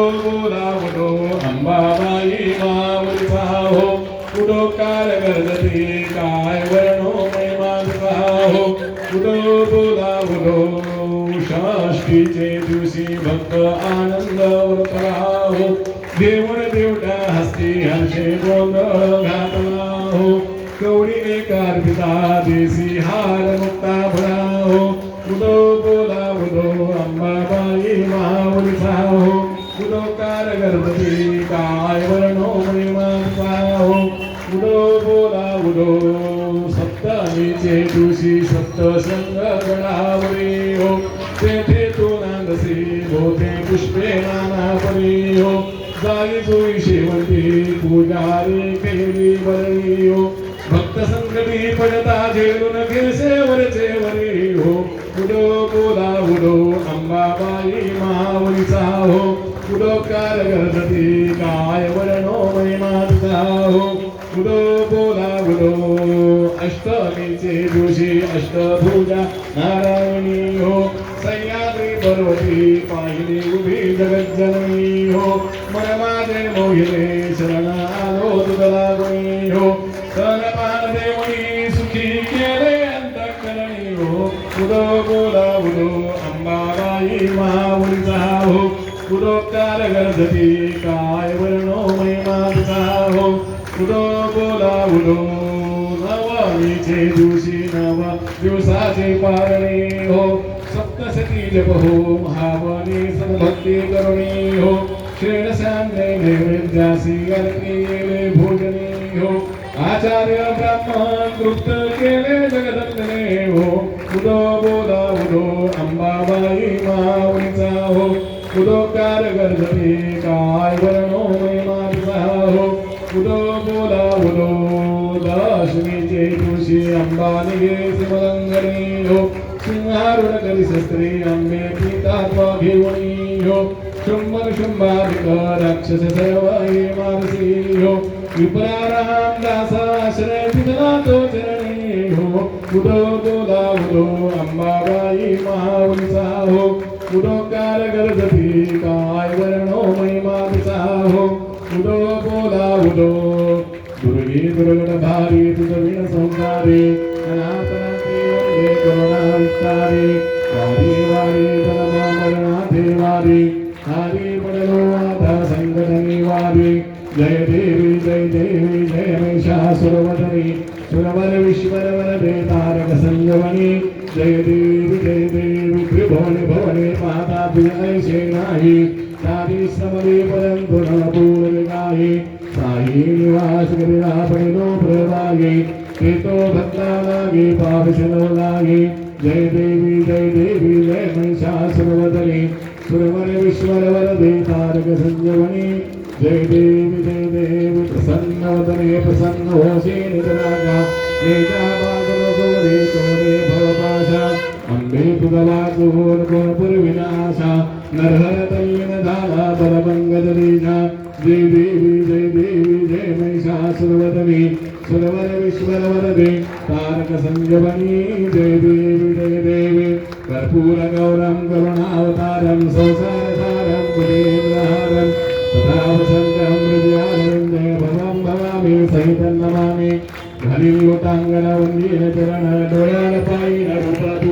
बोलावतो अंबाबाई माऊलीचा हो कुठो काल गर्दती काय वर्णो महिमा हो कुठो बोलावतो षष्टीचे दिवशी भक्त आनंद व्रतला हो देऊन देवटा हस्ती हर्षे गोंधळ घातला हो कवडीने कार्पिता देसी हार मुक्ता भरा हो कुठो बोलावतो अंबाबाई माऊलीचा हो कुठो कार गर्भती काय वर्णो महिमा हो कुठो बोलावतो सप्तमीचे दिवशी सप्तशृंग गणावरी हो तेथे तू नांदसी भोते पुष्पे नाना परी हो जाई जोई शेवंती पूजा रे केली बरी हो भक्त संकटी पडता झेलून घेसे वरचे वरी हो कुठो बोलावतो अंबाबाई माऊलीचा हो कुठो कार गर्भती काय वर्णो महिमा हो कुठो बोलावतो अष्टमीचे दिवशी अष्टभुजा नारायणी हो सह्याद्री पर्वती पाहिली उभी जगज्जननी हो मन माझे मोहिले शरण आलो तुझला गुणी हो तनपान देवणी सुखी केले अंतःकरणी हो कुठो बोलावतो अंबाबाई माऊलीचा हो कुठो कार गर्भती काय वर्णो महिमा हो कुठो बोलावतो नवमीचे दिवशी नव दिवसाचे पारणे हो सप्तशती जप हो महावनी सद्भक्ती करुणी हो श्रेणसान्ने नैवेद्यासी अर्पिले भोजने हो आचार्य ब्राह्मण तृप्त केले जगदत्तने हो कुठो बोलावतो अंबाबाई माऊलीचा हो कुठो कार गर्भती काय वर्णो महिमा हो कुठो बोलावतो दशमीचे दिवशी अंबा निघे सिमलंगणी हो सिंहारूढ करी शस्त्री अंबे पितात्मा घेऊनी हो शुंभर शुंभारिक राक्षस सर्व हे मानसी हो विप्रा रामदास आश्रय तिथला तो चरणी हो कुठो बोलावतो अंबाबाई माऊलीचा हो कुठो कार गर्भती काय वर्णो महिमा हो कुठो बोलावतो दुर्गी दुर्गट भारी तुझविण संसारी अनाथनाथी वंदे करुणा विस्तारी वारी वारी धर्म मरणाथे वारी हरी पडलो आधा संकट निवारी जय देवी जय महिषासुरवदनी सुरवर विश्वर वरदे तारक संजवनी जय देवी त्रिभुवने भवने माता तुझ ऐसे नाही सारी श्रमदे परंतु न पूर्णगाही साई निवास गिरिरा पडिलो प्रभागे केतो भक्ता लागे पावशनो लागे जय देवी जय महिषासुरवदनी सुरवर विश्वर वरदे तारक संजवनी जय देवी प्रसन्नवदने प्रसन्न होशी निजरागा नेजा बादल सोरे सोरे भवपाशा अंबे तुगला गुण पूर्विनाशा नरहर तल्लीन झाला बलभंगदरीजा जय देवी जय महिषासुरवदनी सुरवर विश्वर वरदे तारक संजवनी जय देवी कर्पूर गौरम करुणावतारम संसारसारम पुरेन्द्रहारम तथा वसंतम हृदयानंदे भवं भवामि सहितं नमामि घालील लोटांगण वंदीन चरण डोळ्याला पायी रूप